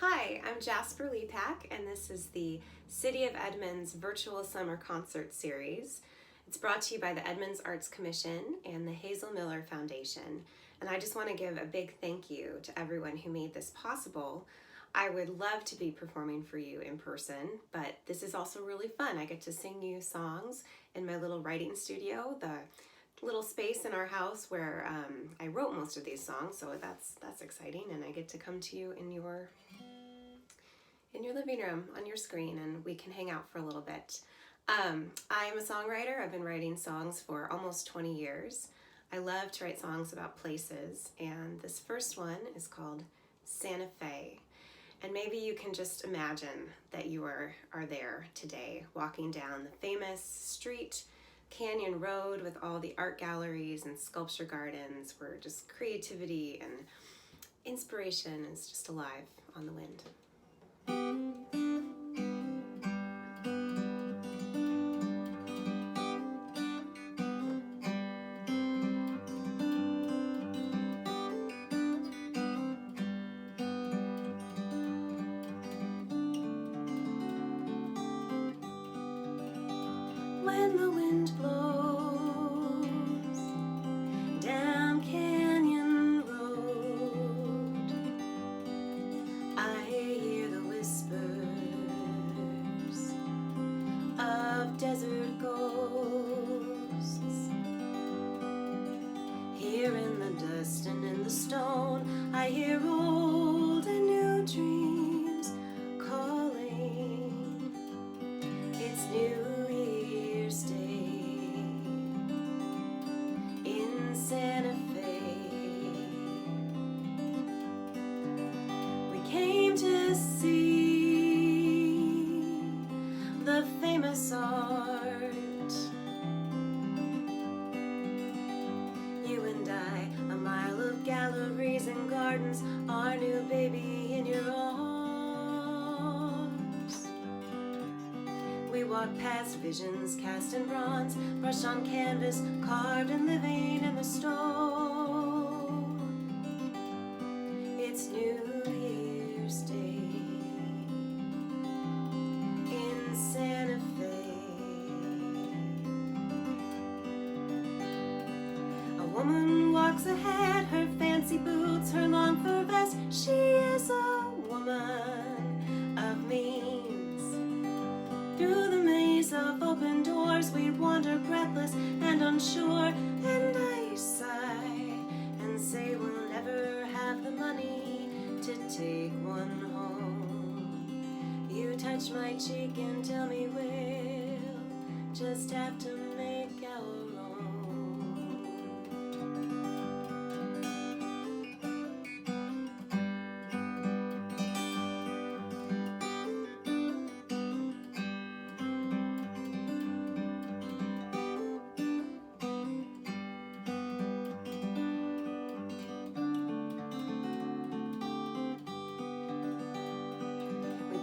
Hi, I'm Jasper Lepak, and this is the City of Edmonds Virtual Summer Concert Series. It's brought to you by the Edmonds Arts Commission and the HazelMiller Foundation. And I just want to give a big thank you to everyone who made this possible. I would love to be performing for you in person, but this is also really fun. I get to sing you songs in my little writing studio, the little space in our house where I wrote most of these songs, so that's exciting, and I get to come to you in your living room on your screen, and we can hang out for a little bit. I am a songwriter. I've been writing songs for almost 20 years. I love to write songs about places, and this first one is called Santa Fe. And maybe you can just imagine that you are there today, walking down the famous street, Canyon Road, with all the art galleries and sculpture gardens where just creativity and inspiration is just alive on the wind. When the wind blows down Canyon Road, I hear the whispers of desert ghosts. Here in the dust and in the stone, I hear old and new dreams calling. It's New Year's Day in Santa Fe. We came to see the famous art. You and I, a mile of galleries and gardens, our new baby in your arms. We walk past visions cast in bronze, brushed on canvas, carved and living in the stone. It's New Year's Day in Santa Fe. A woman walks ahead, her fancy boots, her long fur vest. She is a woman of means. Through the maze of open doors we wander breathless and unsure, and I sigh and say we'll never have the money to take one home. You touch my cheek and tell me we'll just have to make our own.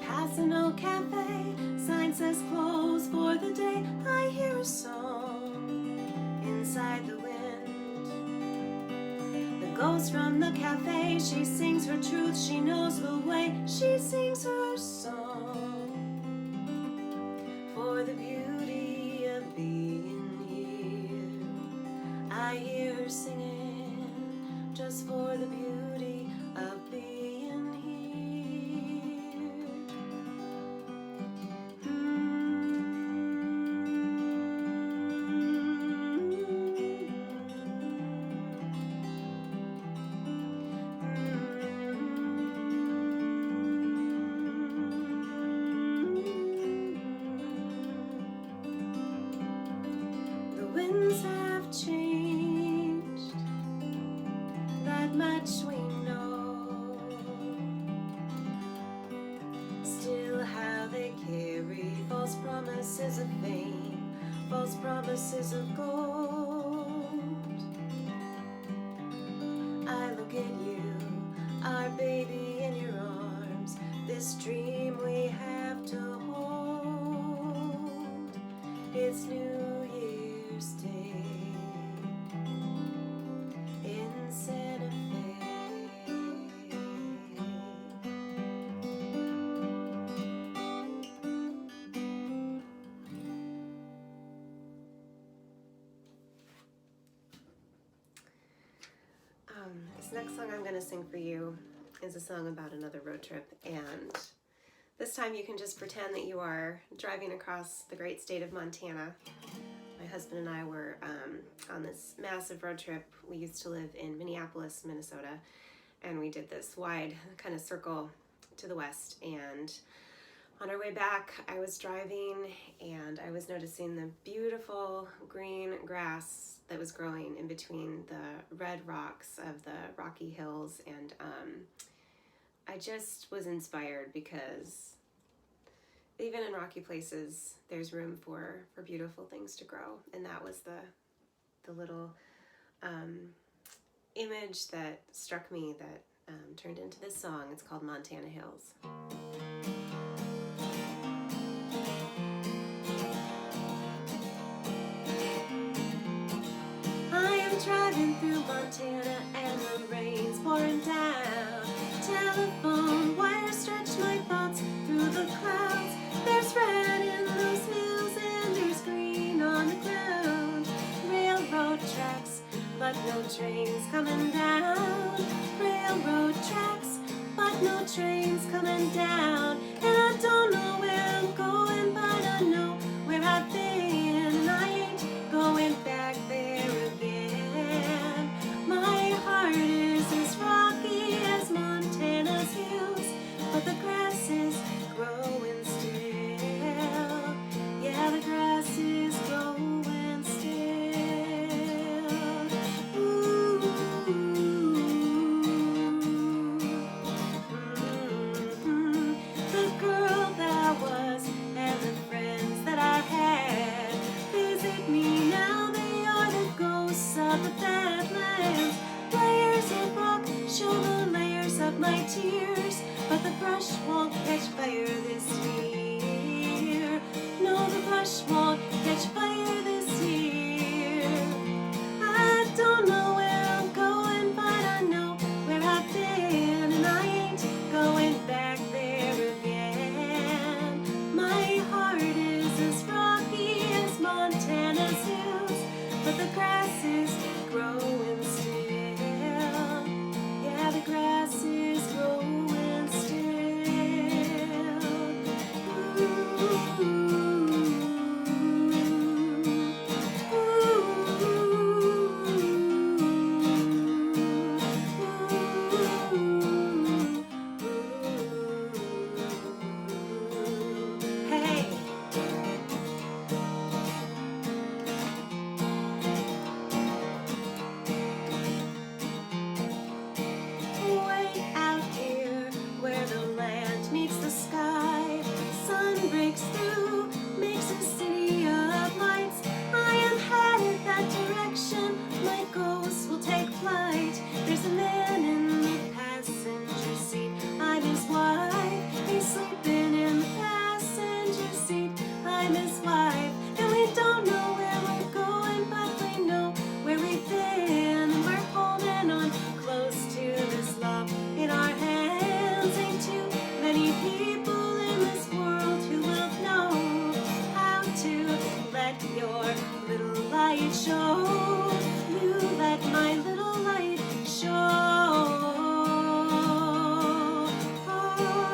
Pass an old cafe, sign says close for the day. I hear a song inside the wind. The ghost from the cafe, she sings her truth, she knows the way. She sings her song for the beauty of being here. I hear her singing just for the beauty of being here. The winds have changed, that much we know. Still how they carry false promises of fame, false promises of gold. I look at you, our baby in your arms, this dream we have to hold. It's New Year's Day in Santa Fe. This next song I'm going to sing for you is a song about another road trip, and this time you can just pretend that you are driving across the great state of Montana. My husband and I were on this massive road trip. We used to live in Minneapolis, Minnesota, and we did this wide kind of circle to the west, and on our way back I was driving and I was noticing the beautiful green grass that was growing in between the red rocks of the rocky hills, and I just was inspired because even in rocky places there's room for beautiful things to grow, and that was the little image that struck me that turned into this song. It's called Montana Hills. Driving through Montana and the rain's pouring down. Telephone wires stretch my thoughts through the clouds. There's red in those hills and there's green on the ground. Railroad tracks, but no trains coming down. Railroad tracks, but no trains coming down. And I don't know where I'm going, but I know where I've been, and I ain't going back there again. My heart is as rocky as Montana's hills, but the grass is growing still. Yeah, the grass is growing still. Ooh. The girl that I was and the friends that I had visit me now. They are the ghosts of the Badlands. Layers of rock show the layers of my tears, but the brush won't catch fire this year. No, the brush won't catch fire this year. I don't know where I'm going, but I know where I've been, and I ain't going back there again. My heart is as rocky as Montana's hills, but the grass is growing still. Yeah, the grass is growing still. Ooh. Hey. Way out here where the land meets the sky, sun breaks through, makes a city of lights. I am headed that direction, my ghost will take flight. There's a man in the passenger seat, I'm his wife. He's sleeping in the passenger seat, I'm his wife. And we don't know where we're going, but we know where we've been, and we're holding on close to this love in our hands. Ain't too many people in this world who will know how to let your little light show. You let my little light show. Oh.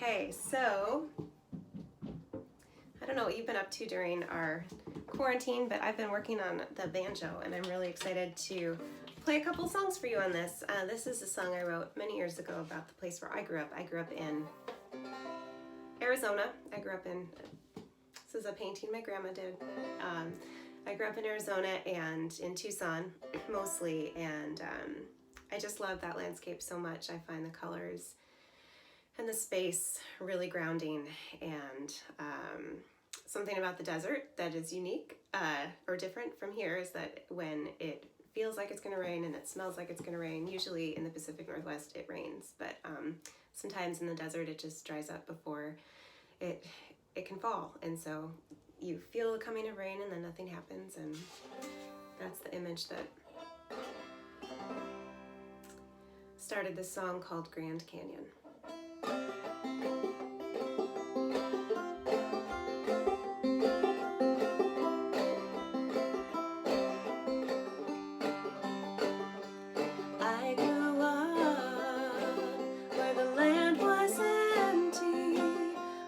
Okay, so I don't know what you've been up to during our quarantine, but I've been working on the banjo, and I'm really excited to play a couple songs for you on this. This is a song I wrote many years ago about the place where I grew up. I grew up in Arizona. This is a painting my grandma did. I grew up in Arizona and in Tucson mostly, and I just love that landscape so much. I find the colors and the space really grounding, and something about the desert that is unique or different from here is that when it feels like it's going to rain and it smells like it's going to rain, usually in the Pacific Northwest it rains, but sometimes in the desert it just dries up before it can fall, and so you feel the coming of rain and then nothing happens, and that's the image that started this song called Grand Canyon. I grew up where the land was empty,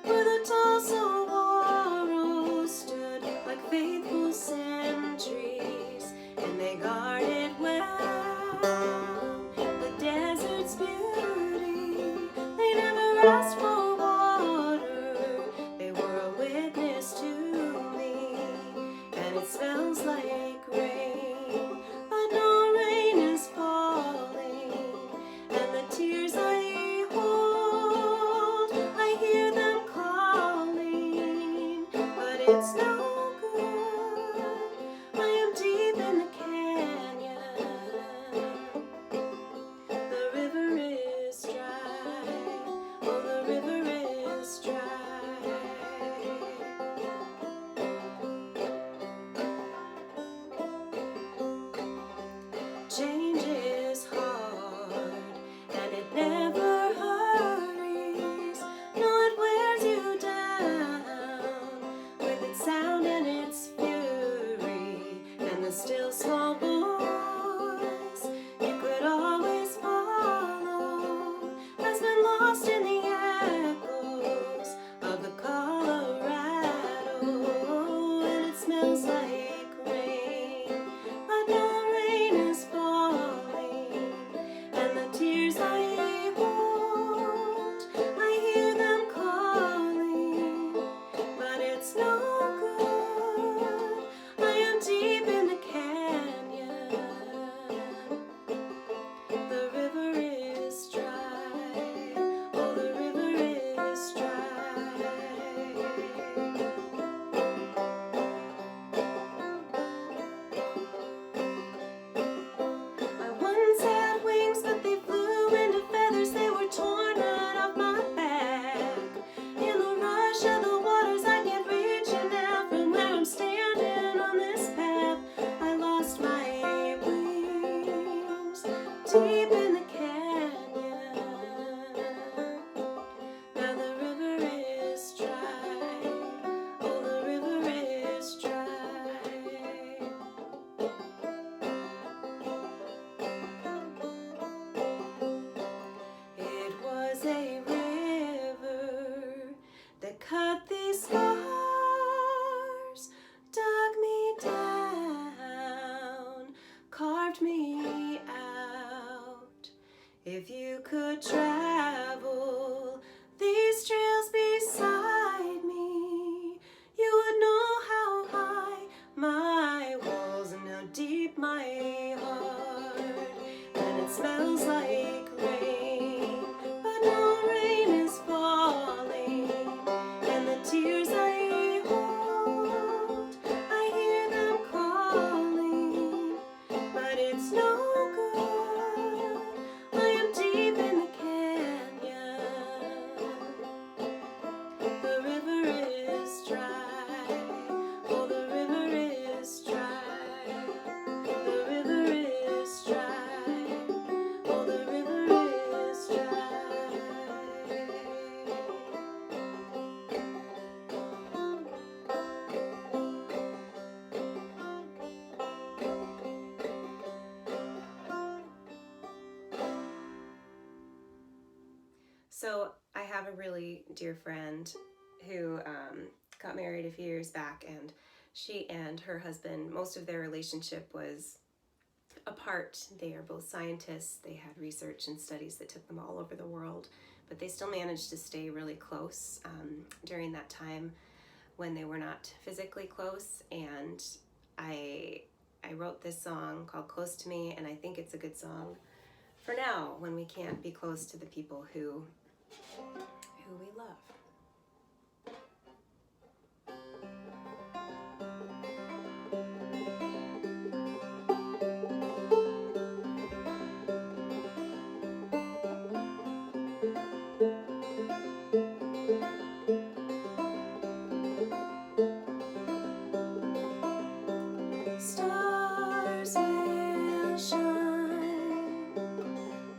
where the tall saguaros stood like faithful sentries, and they guarded well the desert's beauty. They never asked for water, they were a witness to me, and it smells like rain, but no rain is falling, and the tears I hold, I hear them calling, but it's no good. I am deep in the canyon. The river is dry. Oh, the river is dry. Change is hard, and it never hurries. No, it wears you down with its sound and its fury, and the still small voice you could always follow has been lost in the echoes of the Colorado, and it smells like rain, but no rain is falling, and the tears I hold, I hear them calling, but it's no good. I am deep in the canyon. The river is dry. Oh, the river is dry. I once had wings, but they flew into feathers. They were torn right off my back. In the rush of the waters, I can't reach you now from where I'm standing on this path. I lost my wings deep in the canyon. Now the river is dry. Oh, the river is dry. It was a river that cut these scars, dug me down, carved me out. If you could travel these trails beside me, you would know how high my walls and how deep my heart, and it smells like rain, but no rain is falling, and the tears I hold, I hear them calling, but it's no good. I am deep in the canyon. The river is dry. Oh, the river is dry. The river is dry. Oh, the river is dry. So I have a really dear friend who got married a few years back, and she and her husband, most of their relationship was apart. They are both scientists. They had research and studies that took them all over the world, but they still managed to stay really close during that time when they were not physically close. And I wrote this song called Close to Me, and I think it's a good song for now when we can't be close to the people who we love. Stars will shine,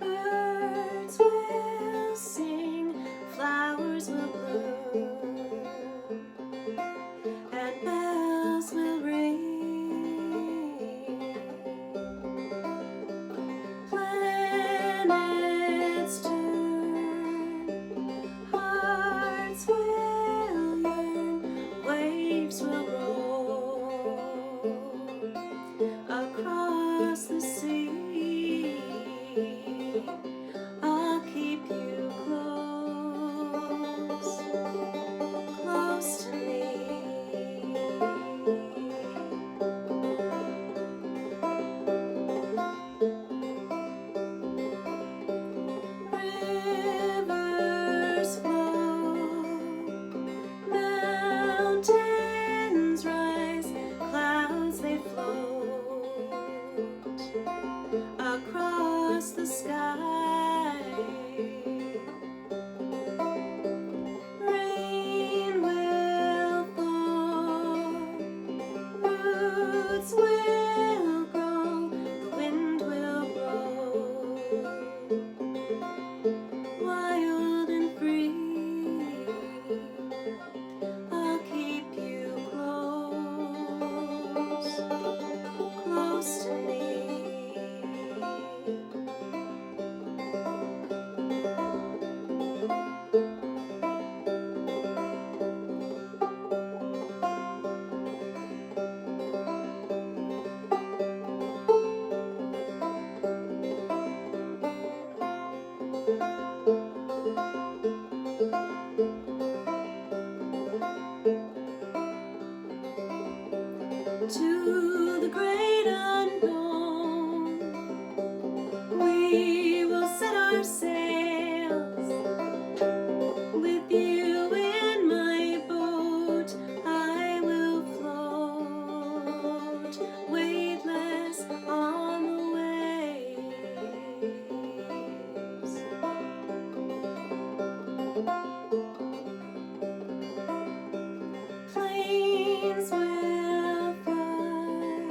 birds will sing, flowers will bloom, and bells will ring. Planets turn, hearts will yearn, waves will roll across the sea. I'll keep you close, close to me. Rivers flow, mountains rise, clouds they float across the sky. Rain will fall, roots will grow, the wind will blow, wild and free. I'll keep you close, close to me. To the great unknown, we will set our sails. With you in my boat, I will float, weightless on the waves. Planes will fly,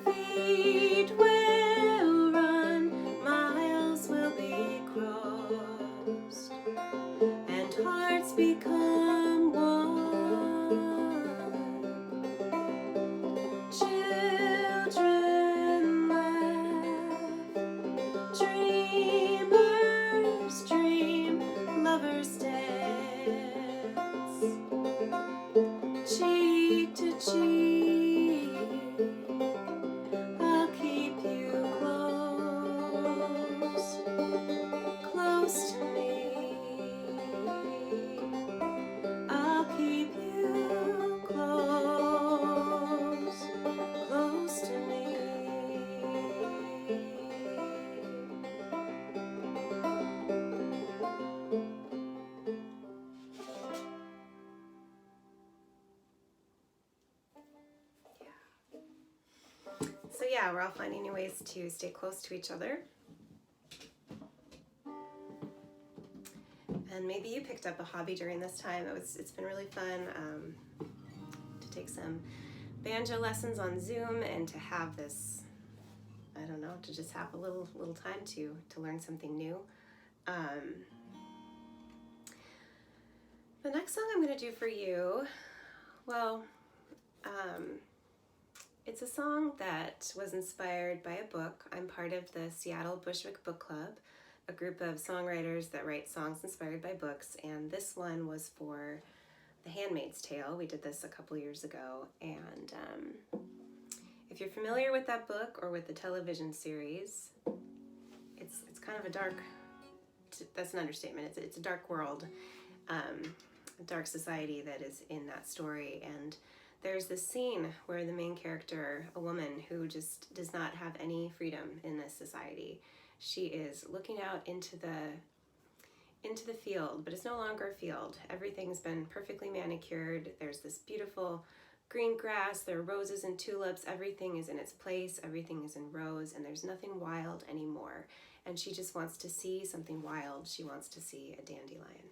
feet will run, miles will be crossed, and hearts become one. Children laugh, dreamers dream, lovers dance, cheek to cheek. I'll keep you close, close to me. I'll keep you close, close to me. So yeah, we're all finding new ways to stay close to each other. And maybe you picked up a hobby during this time. It's been really fun to take some banjo lessons on Zoom and to have this, I don't know, to just have a little time to learn something new. The next song I'm going to do for you, well, it's a song that was inspired by a book. I'm part of the Seattle Bushwick Book Club. a group of songwriters that write songs inspired by books, and this one was for The Handmaid's Tale. We did this a couple years ago, and if you're familiar with that book or with the television series, it's kind of a dark, that's an understatement, it's a dark world, a dark society that is in that story. And there's this scene where the main character, a woman who just does not have any freedom in this society, she is looking out into the field, but it's no longer a field. Everything's been perfectly manicured. There's this beautiful green grass, there are roses and tulips, everything is in its place, everything is in rows, and there's nothing wild anymore. And she just wants to see something wild. She wants to see a dandelion.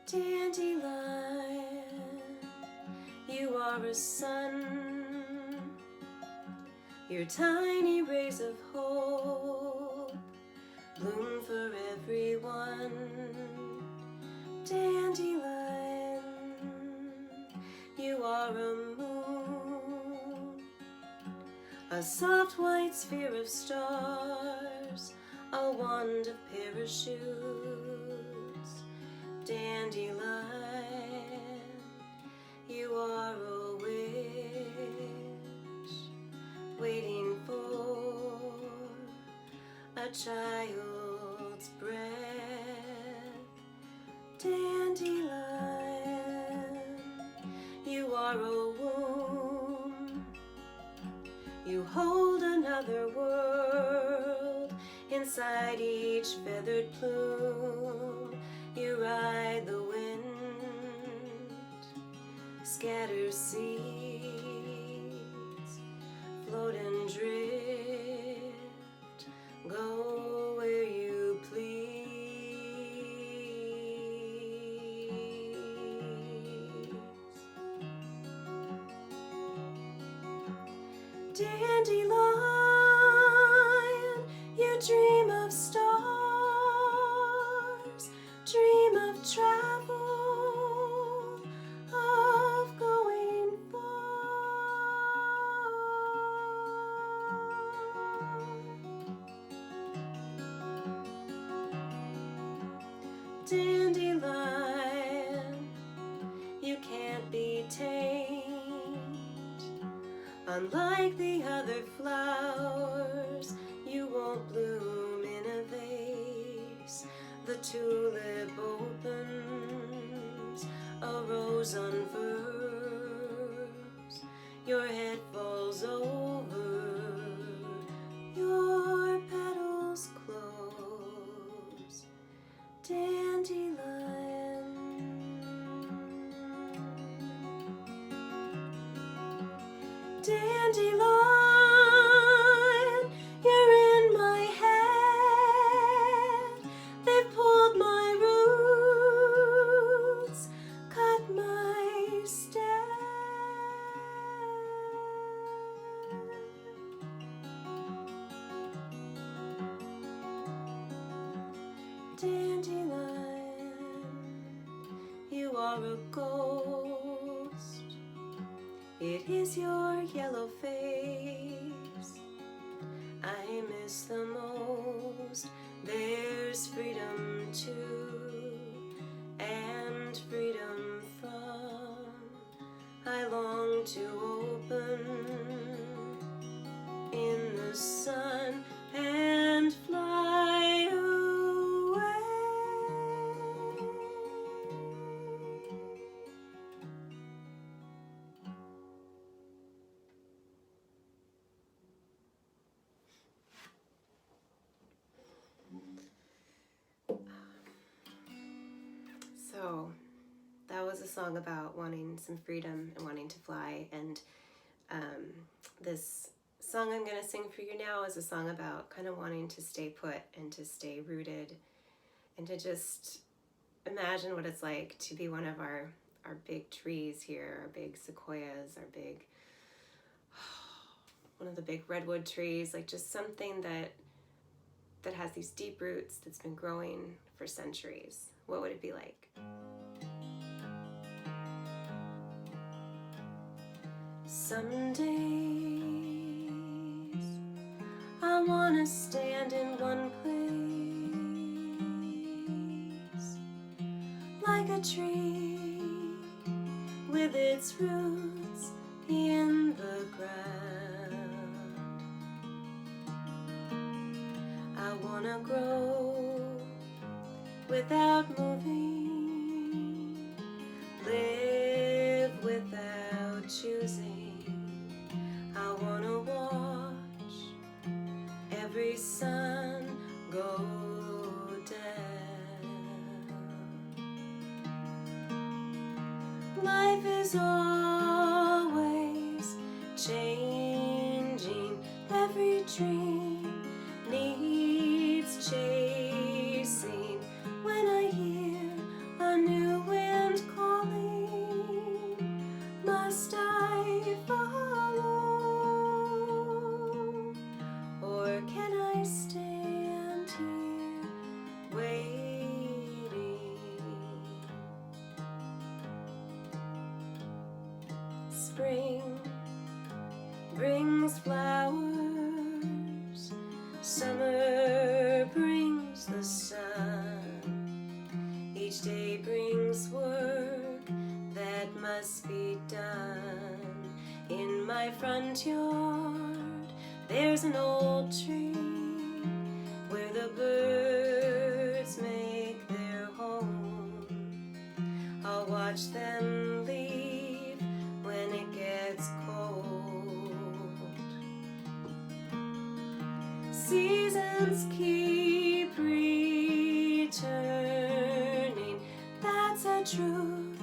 Dandelion, you are a sun, your tiny rays of hope bloom for everyone. Dandelion, you are a moon, a soft white sphere of stars, a wand of parachutes. Dandelion, you are a wish, waiting for a child's breath. Dandelion, you are a womb, you hold another world inside each feathered plume. You ride the wind, scatter seeds, float and drift, go where you please. Dandelion, you dream of stars, dream of travel, of going far. Dandelion, you can't be tamed. Unlike the other flowers, you won't bloom in a vase. The tulip opens, a rose unfurls, your head falls over, your petals close. Dandelion, dandelion, you're in my head. They've pulled my roots, cut my stem. Dandelion, you are a ghost. It is your yellow face I miss the most. There's freedom too, and freedom from. I long to open in the sun and fly away. So that was a song about wanting some freedom and wanting to fly, and this song I'm going to sing for you now is a song about kind of wanting to stay put and to stay rooted and to just imagine what it's like to be one of our big trees here, our big sequoias, one of the big redwood trees, like just something that has these deep roots that's been growing for centuries. What would it be like? Some days I wanna stand in one place, like a tree with its roots in the ground. I wanna grow without moving, live without choosing. I wanna watch every sun go down. Life is always changing. Every dream needs chasing. When I hear a new wind calling, must I follow? Or can I stand here waiting? Spring brings flowers, summer brings the sun. Each day brings work that must be done. In my front yard there's an old tree where the birds make their home. I'll watch them leave when it gets cold. Seasons keep returning, that's a truth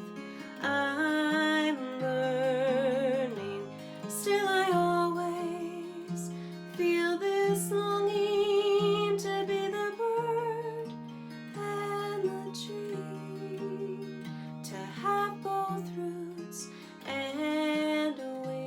I'm learning. Still I always feel this longing to be the bird and the tree, to have both roots and wings.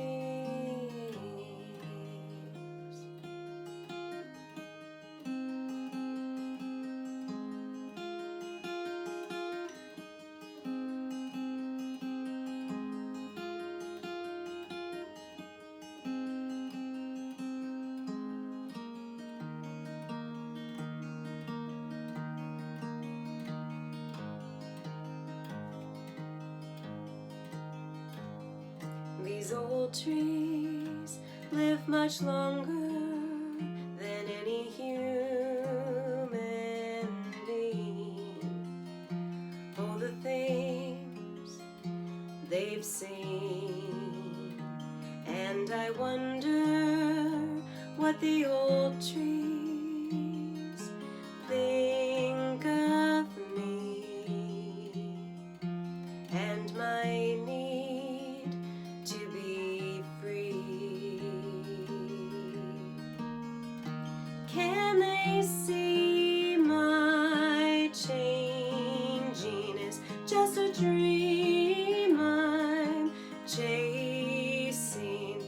These old trees live much longer than any human being. Oh, the things they've seen. And I wonder what the old trees think of me and my need to be free. Can they see my changing is just a dream I'm chasing?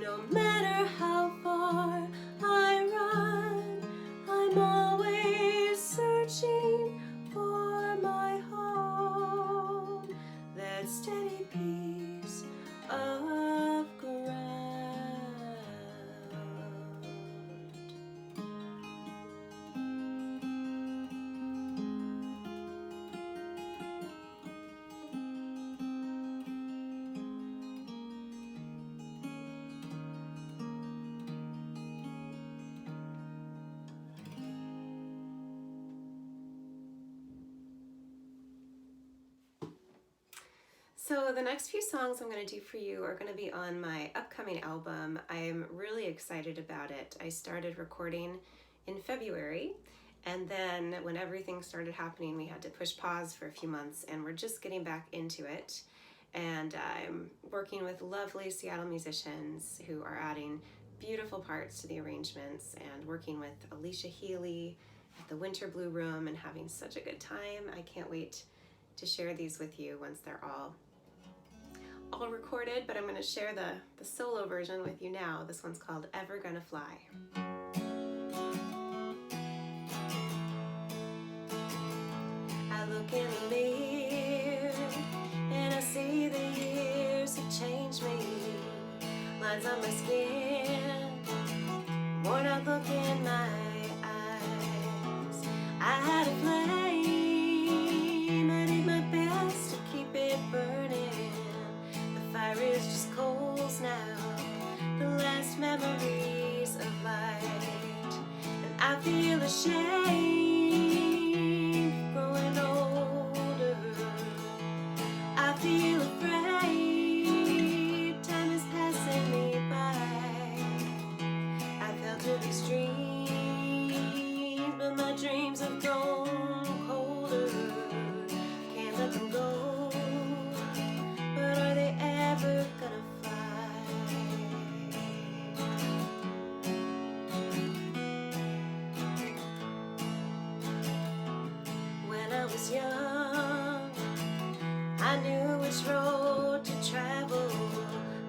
No matter how far I run, I'm always searching for my home, that steady piece of ground. So the next few songs I'm going to do for you are going to be on my upcoming album. I'm really excited about it. I started recording in February, and then when everything started happening, we had to push pause for a few months, and we're just getting back into it. And I'm working with lovely Seattle musicians who are adding beautiful parts to the arrangements, and working with Alicia Healy at the Winter Blue Room and having such a good time. I can't wait to share these with you once they're all recorded, but I'm going to share the solo version with you now. This one's called Ever Gonna Fly. I look in the mirror and I see the years have changed me. lines on my skin, worn out look in my eyes. I had a flame, I did my best to keep it burning. The fire is just coals now, the last memories of light. And I feel ashamed of growing older. I feel afraid, time is passing me by. I fell to these dreams, but my dreams have grown colder. Can't let them go, but are they ever gonna fly? When I was young, I knew which road to travel.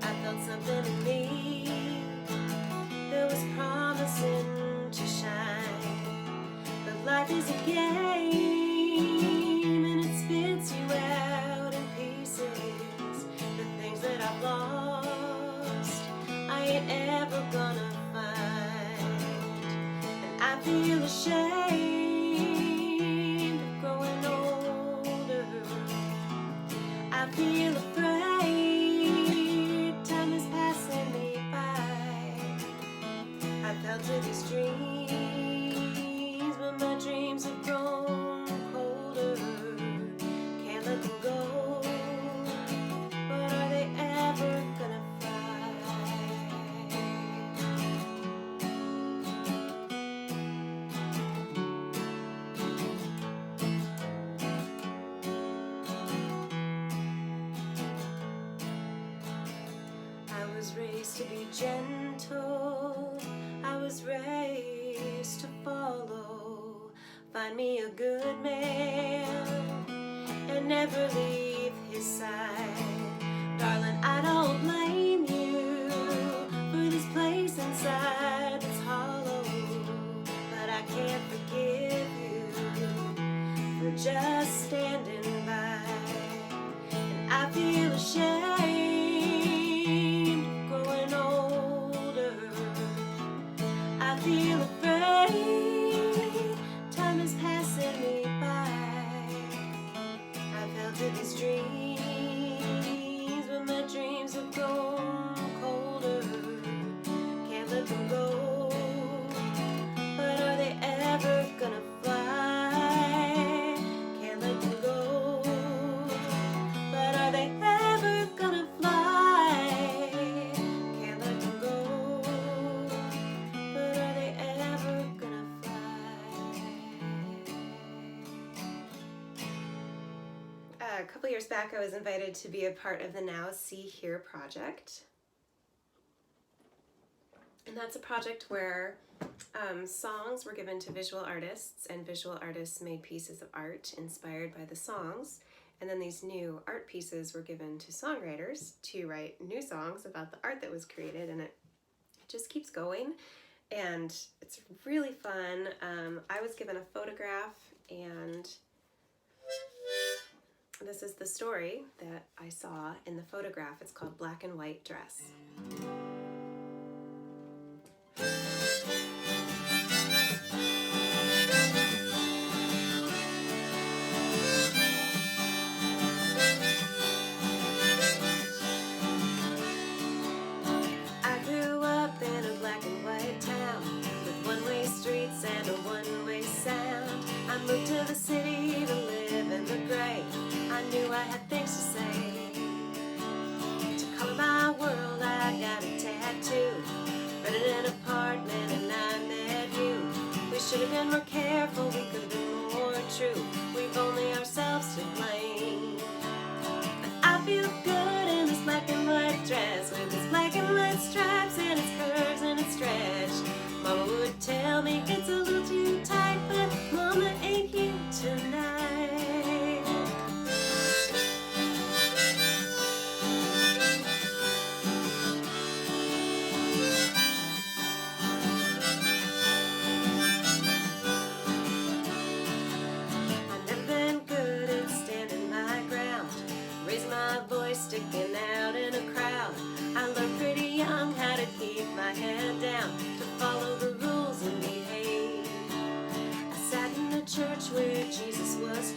I felt something in me that was promising to shine. But life is a game, and it spits you out in pieces. The things that I've lost, I ain't ever gonna find. And I feel ashamed of growing older. I feel afraid, time is passing me by. I fell to these dreams, but my dreams have grown colder. Can't let them go, but are they ever gonna fly? I was raised to be gentle, I was raised to follow. Find me a good man and never leave his side. Darling, I don't blame you for this place inside that's hollow, but I can't forgive you for just standing by. And I feel ashamed of growing older. I feel afraid, time is passing me by. I fell to these dreams, but my dreams have grown colder. Can't let them go, but are they ever gonna fly? Can't let them go, but are they ever gonna fly? Can't let them go, but are they ever gonna fly? A couple years back, I was invited to be a part of the Now See Here project. And that's a project where songs were given to visual artists, and visual artists made pieces of art inspired by the songs. And then these new art pieces were given to songwriters to write new songs about the art that was created, and it just keeps going. And it's really fun. I was given a photograph, and this is the story that I saw in the photograph. It's called Black and White Dress. I grew up in a black and white town with one-way streets and a one-way sound. I moved to the city to live in the gray. I knew I had things to say. To color my world, I got a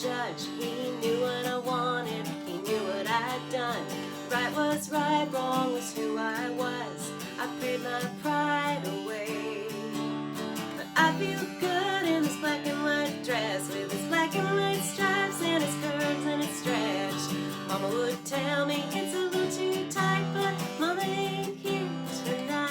judge. He knew what I wanted, he knew what I'd done. Right was right, wrong was who I was. I prayed my pride away. But I feel good in this black and white dress, with its black and white stripes and its curves and its stretch. Mama would tell me it's a little too tight, but Mama ain't here tonight.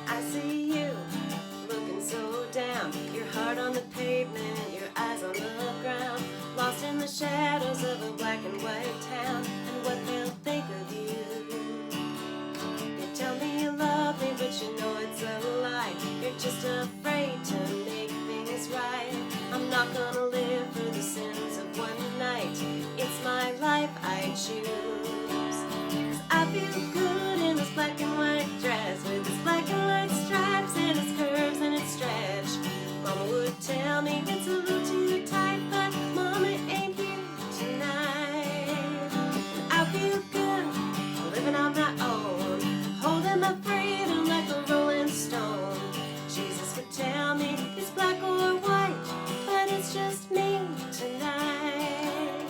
I see you looking so down, your heart on the pavement, your eyes on the ground, lost in the shadows of a black and white town, and what they'll think of you. You tell me you love me, but you know it's a lie. You're just afraid to make things right. I'm not gonna live for the sins of one night. It's my life I choose. 'Cause I feel good in this black and white dress, with its black and white stripes and its curves and its stretch. Mama would tell me it's a little too tight, but Mama ain't here tonight. And I feel good living on my own, holding my freedom like a rolling stone. Jesus would tell me it's black or white, but it's just me tonight.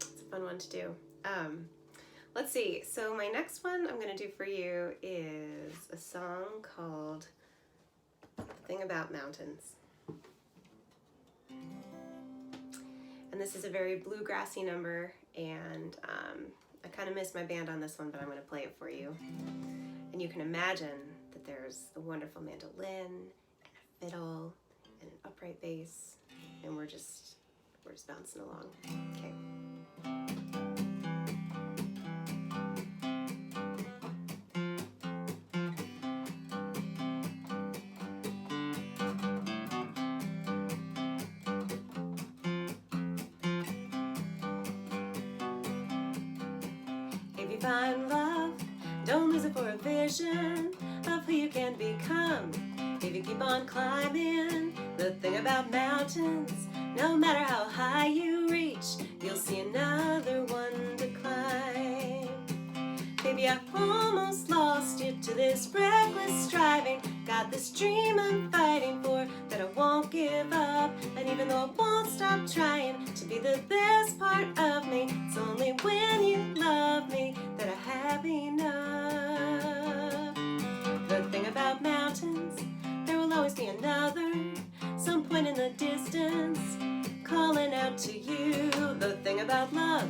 It's a fun one to do. Let's see. So my next one I'm going to do for you is a song called "The Thing About Mountains." And this is a very bluegrassy number, and I kind of missed my band on this one, but I'm going to play it for you. And you can imagine that there's a wonderful mandolin and a fiddle and an upright bass, and we're just bouncing along. Okay. If you find love, don't lose it for a vision of who you can become. If you keep on climbing the thing about mountains, no matter how high you reach, you'll see another one to climb. Baby, I almost lost you to this reckless striving. Got this dream I'm fighting for that I won't give up. And even though I won't stop trying to be the best part of me, it's only when you love me that I have enough. The thing about mountains, there will always be another, some point in the distance, calling out to you. The thing about love,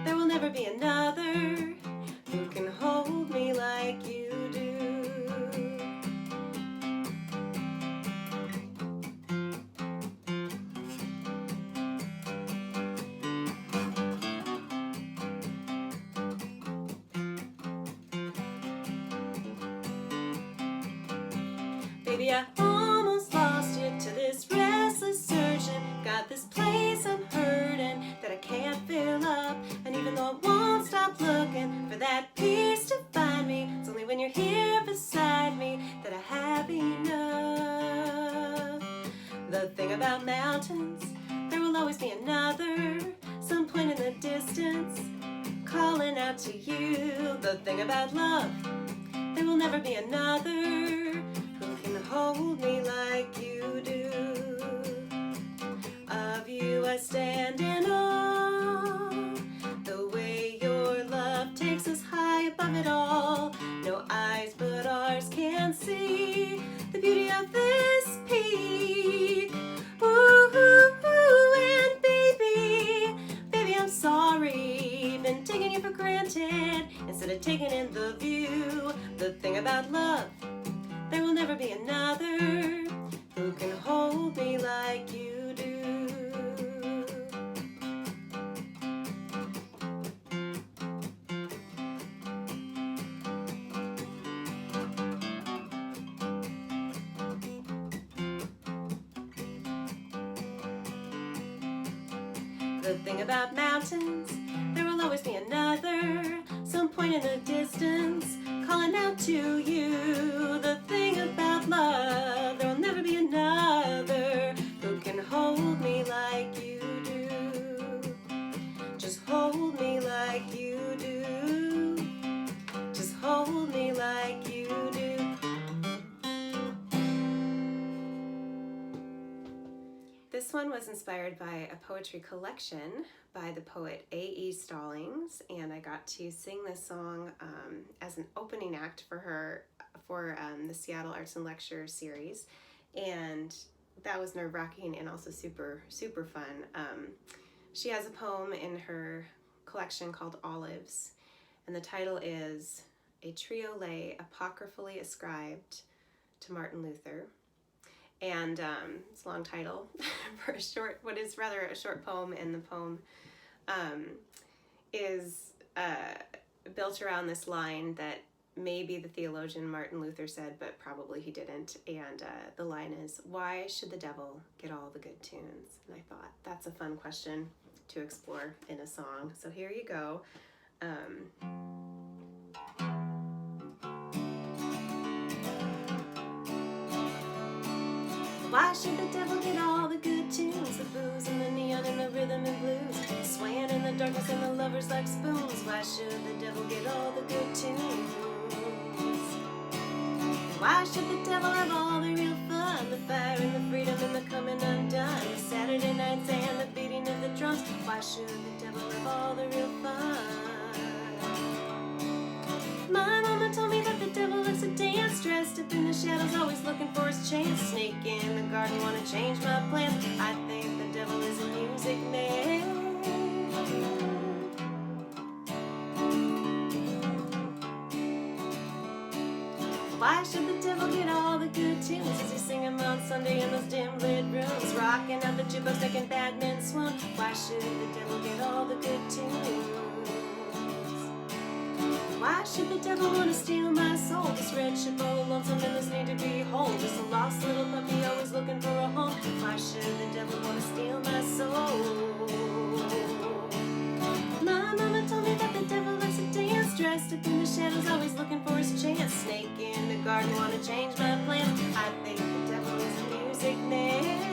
there will never be another who can hold me like you do. Baby, I almost lost you to this restless searching. Got this place I'm hurting that I can't fill up. And even though I won't stop looking for that peace to find me, it's only when you're here beside me that I have enough. The thing about mountains, there will always be another, some point in the distance, calling out to you. The thing about love, there will never be another who can hold me like you do. Of you I stand in awe, the way your love takes us high above it all. No eyes but ours can see the beauty of this peak. Ooh, ooh, ooh, and baby, I'm sorry. Been taking you for granted instead of taking in the view. The thing about love, there will never be another who can hold me like you do. The thing about mountains, there will always be another, some point in the distance, calling out to you. The thing about love, there will never be another who can hold me like you do. Just hold me like you do. Just hold me like you do. This one was inspired by a poetry collection by the poet A.E. Stallings, and I got to sing this song as an opening act for her for the Seattle Arts and Lecture series, and that was nerve-wracking and also super, super fun. She has a poem in her collection called Olives, and the title is A Triolet Apocryphally Ascribed to Martin Luther. And it's a long title for what is rather a short poem, and the poem is built around this line that maybe the theologian Martin Luther said, but probably he didn't. And the line is, "Why should the devil get all the good tunes?" And I thought that's a fun question to explore in a song. So here you go. Why should the devil get all the good tunes? The booze and the neon and the rhythm and blues, swaying in the darkness and the lovers like spoons. Why should the devil get all the good tunes? Why should the devil have all the real fun? The fire and the freedom and the coming undone, the Saturday nights and the beating of the drums. Why should the devil have all the real fun? My mama told me that the devil loves to dance, dressed up in the shadows, always looking for his chance. Snake in the garden, wanna change my plans. I think the devil is a music man. Why should the devil get all the good tunes? As he sing them on Sunday in those dim lit rooms, rocking out the jukebox, making bad men swoon. Why should the devil get all the good tunes? Why should the devil want to steal my soul? This red ship all lonesome and this need to be whole. Just a lost little puppy always looking for a home. Why should the devil want to steal my soul? My mama told me that the devil likes to dance, dressed up in the shadows, always looking for his chance. Snake in the garden, want to change my plans. I think the devil is a music man.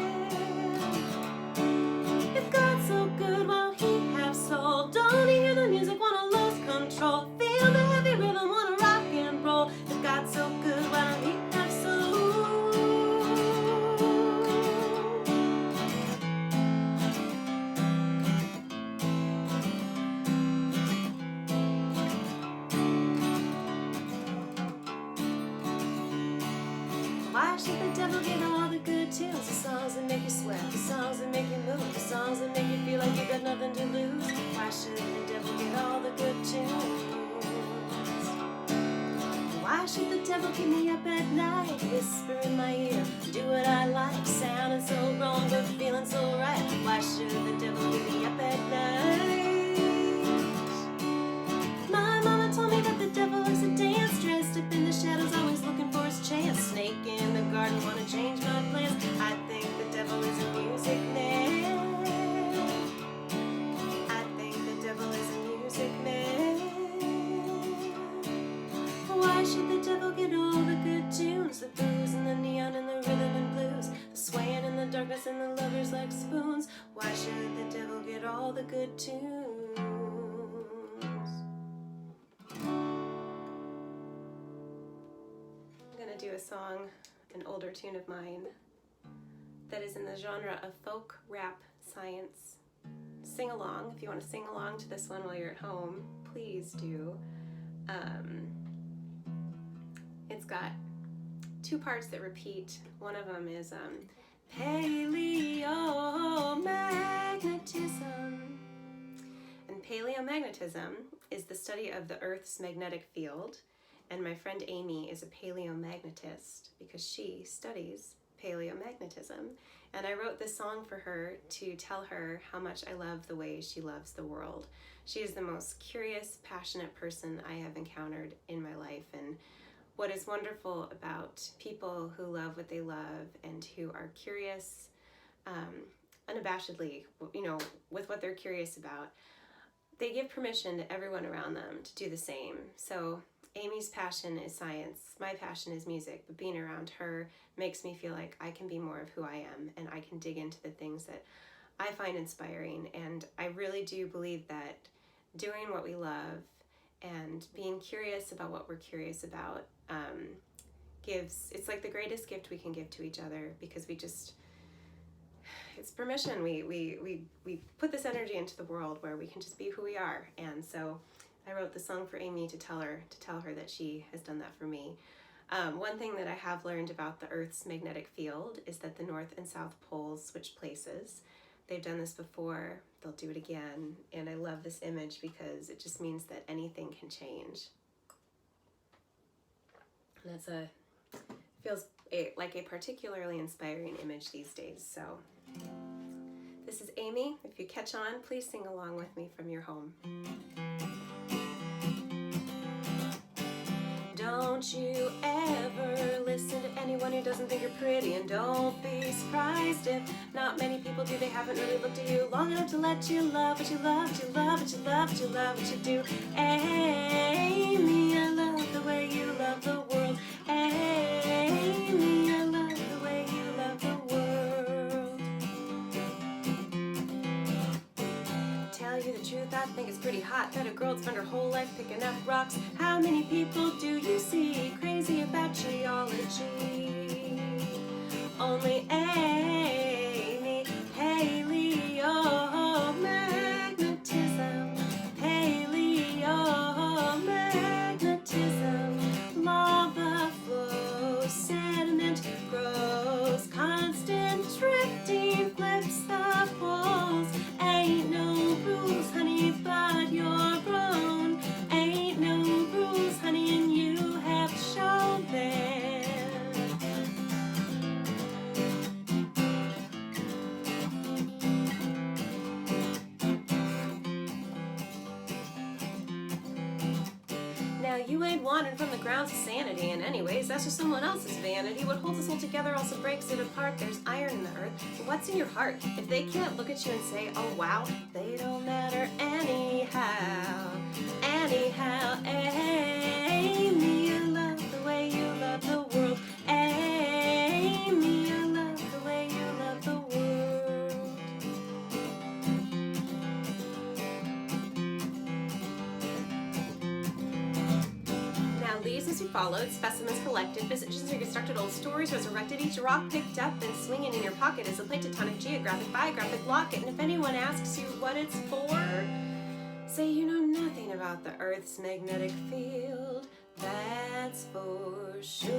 If God's so good, why don't he have soul? Don't he hear the music, wanna lose control? Feel the heavy rhythm, wanna rock and roll. If God's so good, why don't he have soul? Why should the devil get all the good tunes? The songs that make you sweat, the songs that make you move, the songs that make you feel like you got nothing to lose. Why should the devil get all the good tunes? Why should the devil keep me up at night, whisper in my ear, do what I like, sounding so wrong but feeling so right? Why should the devil keep me up at night? My mama told me that the devil likes to dance, dressed up in the shadows, always looking for his chance. Snake in the garden, wanna change my plans. I think the devil is a music man. I think the devil is a music man. Why should the devil get all the good tunes? The booze and the neon and the rhythm and blues, the swaying in the darkness and the lovers like spoons. Why should the devil get all the good tunes? I'm gonna do a song, an older tune of mine, that is in the genre of folk, rap, science. Sing along. If you want to sing along to this one while you're at home, please do. It's got two parts that repeat. One of them is paleomagnetism. And paleomagnetism is the study of the Earth's magnetic field. And my friend Amy is a paleomagnetist because she studies paleomagnetism. And I wrote this song for her to tell her how much I love the way she loves the world. She is the most curious, passionate person I have encountered in my life. And what is wonderful about people who love what they love and who are curious unabashedly, with what they're curious about, they give permission to everyone around them to do the same. So Amy's passion is science, my passion is music, but being around her makes me feel like I can be more of who I am, and I can dig into the things that I find inspiring. And I really do believe that doing what we love and being curious about what we're curious about it's like the greatest gift we can give to each other, because it's permission. We put this energy into the world where we can just be who we are. And so I wrote the song for Amy to tell her that she has done that for me. One thing that I have learned about the Earth's magnetic field is that the North and South poles switch places. They've done this before, they'll do it again, and I love this image because it just means that anything can change. And feels like a particularly inspiring image these days. So this is Amy. If you catch on, please sing along with me from your home. Don't you ever listen to anyone who doesn't think you're pretty, and don't be surprised if not many people do. They haven't really looked at you long enough to let you love what you love, what you love, what you love, what you love, what you do. Amy, I love the way you love the world. Amy, I love the way you love the world. Tell you the truth, I think it's pretty hot that a girl would spend her whole life picking up rocks. How many people do you see crazy about geology? Only Amy. Paleomagnetism, paleomagnetism, lava flows, sediment grows, constant drifting flips the poles. Ain't no rules, honey, but you're grown. Ain't no rules, honey, and you have shown them. Now you ain't wandering from the grounds of sanity, and anyways, that's just someone else's vanity. What holds us all together also breaks it apart. There's iron in the earth, but what's in your heart? If they can't look at you and say, oh wow, they don't matter anyhow. Anyhow, Amy, I love the way you love the world. Amy, I love the way you love the world. Now leaves must be followed, specimens collected, physicians reconstructed, old stories resurrected, each rock picked up and swinging in your pocket is a platonic, geographic, biographic locket. And if anyone asks you what it's for, say you know nothing about the Earth's magnetic field, that's for sure.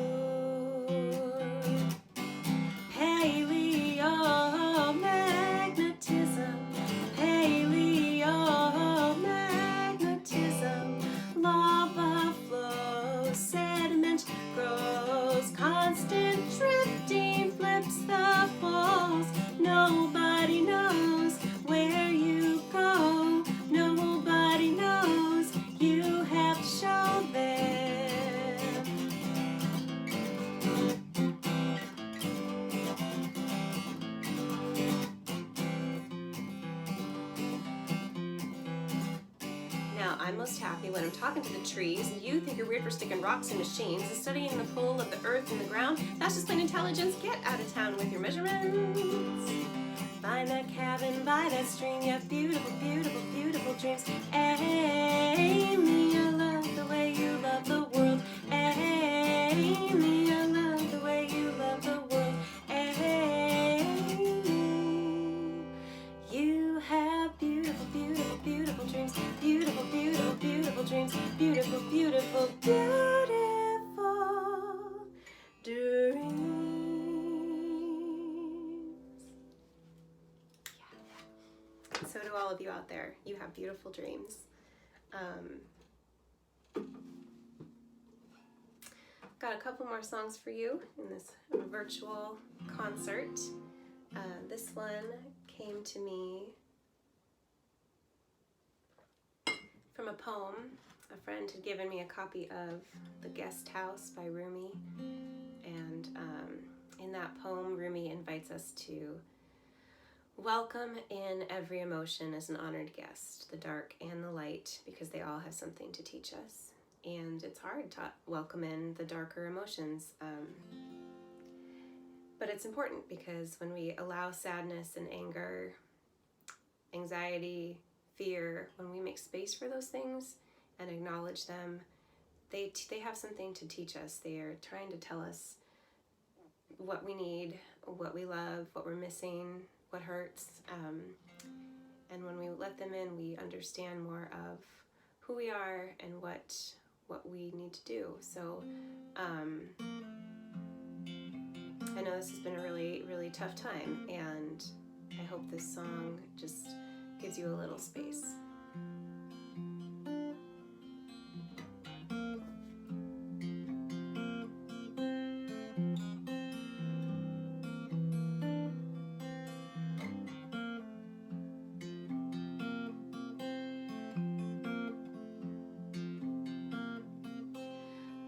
Paleomagnetism, paleomagnetism, lava flows, sediment grows, constant drifting flips the poles. Nobody knows where you go. Nobody knows, you have shown them. Now, I'm most happy when I'm talking to the trees, and you think you're weird for sticking rocks in machines and studying the pull of the earth and the ground. That's just plain intelligence. Get out of town with your measurements. Find that cabin by that stream, you have beautiful, beautiful, beautiful dreams. Amy, I love the way you love the world. Amy, I love the way you love the world. Amy, you have beautiful, beautiful, beautiful dreams. Beautiful, beautiful, beautiful dreams. Beautiful, beautiful, beautiful dreams. So do all of you out there. You have beautiful dreams. Got a couple more songs for you in this virtual concert. This one came to me from a poem. A friend had given me a copy of The Guest House by Rumi. And in that poem, Rumi invites us to Welcome in every emotion as an honored guest, the dark and the light, because they all have something to teach us. And it's hard to welcome in the darker emotions. But it's important because when we allow sadness and anger, anxiety, fear, when we make space for those things and acknowledge them, they have something to teach us. They are trying to tell us what we need, what we love, what we're missing, what hurts. And when we let them in, we understand more of who we are and what we need to do. So I know this has been a really, really tough time, and I hope this song just gives you a little space.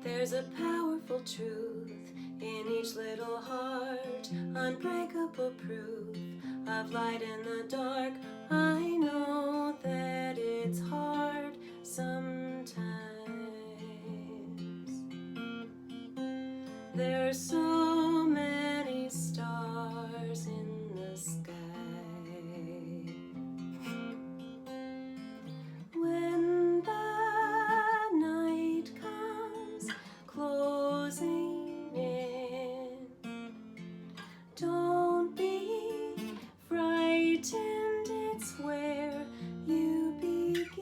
There's a powerful truth in each little heart, unbreakable proof of light in the dark. I know that it's hard sometimes. There are so many stars in the sky. When the night comes closing in, don't be frightened, it's where you begin.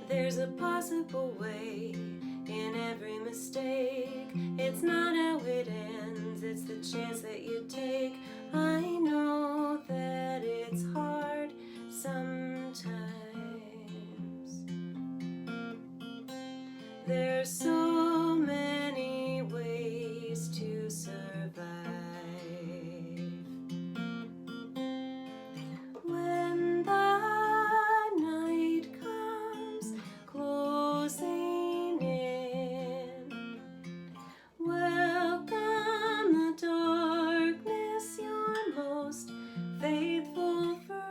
There's a possible way in every mistake. It's not how it ends, it's the chance that you take. I know that it's hard sometimes. There's so many ways to survive. When the night comes closing in, welcome the darkness, your most faithful friend.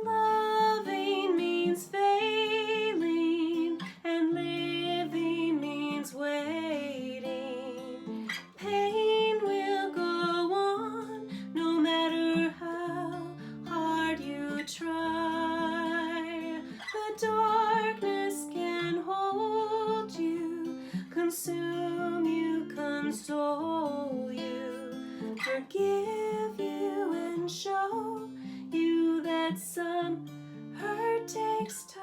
Loving means failing, and living means waiting. Pain will go on no matter how hard you try. The darkness can hold you, consume you, console you, forgive you, and show you that some hurt takes time.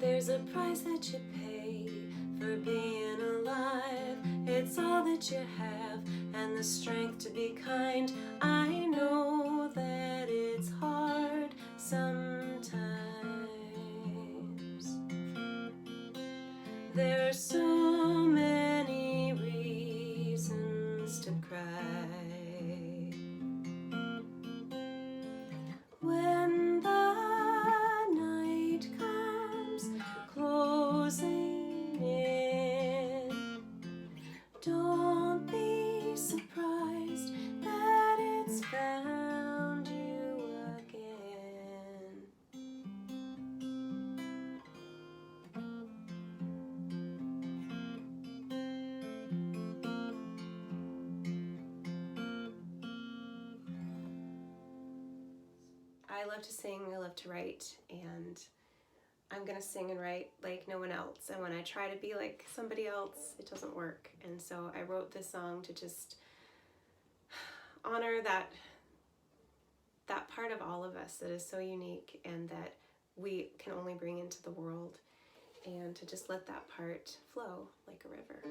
There's a price that you pay for being alive. It's all that you have, and the strength to be kind. I know that it's hard sometimes. There are so many reasons to cry. When the night comes closing in, don't be surprised that it's found you again. I love to sing, I love to write, and I'm gonna sing and write like no one else, and when I try to be like somebody else, it doesn't work. And so I wrote this song to just honor that part of all of us that is so unique and that we can only bring into the world, and to just let that part flow like a river.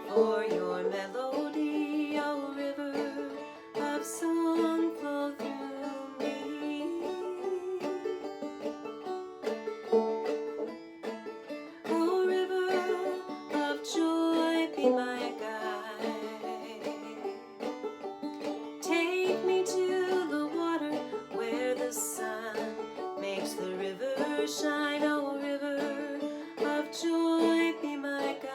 For your melody, oh river of song, flow through me. Oh river of joy, be my guide. Take me to the water where the sun makes the river shine. Oh river of joy, be my guide.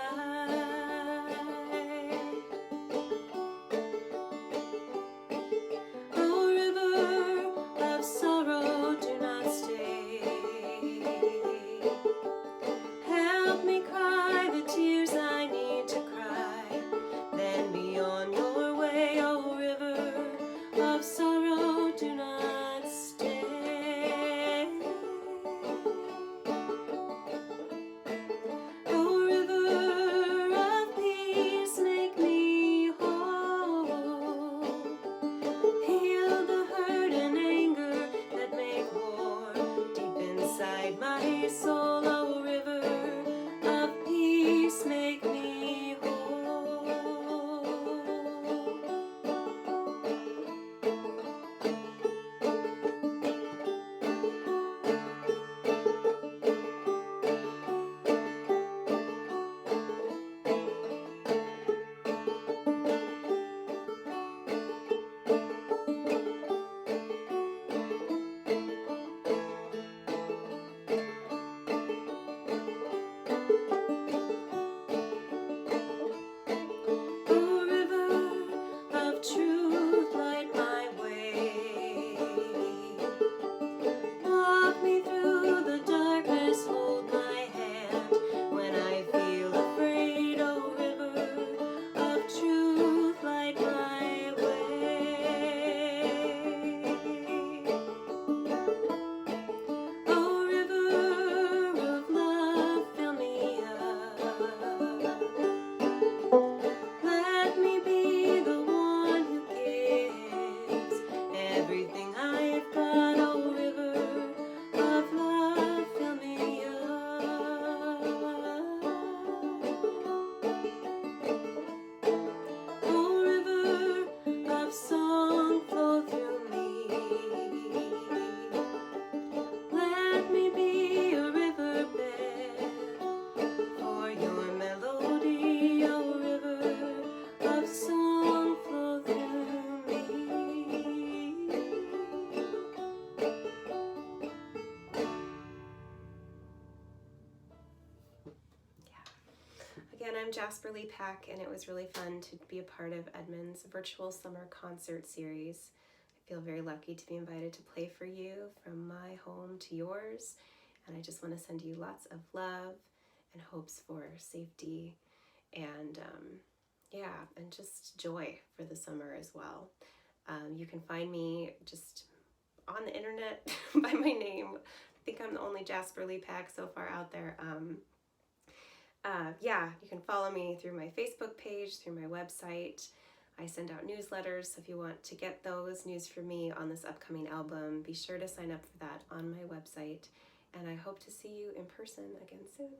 Again, I'm JasparLepak, and it was really fun to be a part of Edmund's virtual summer concert series. I feel very lucky to be invited to play for you from my home to yours, and I just want to send you lots of love and hopes for safety and and just joy for the summer as well. You can find me just on the internet by my name. I think I'm the only JasparLepak so far out there. You can follow me through my Facebook page, through my website. I send out newsletters, so if you want to get those news from me on this upcoming album, be sure to sign up for that on my website. And I hope to see you in person again soon.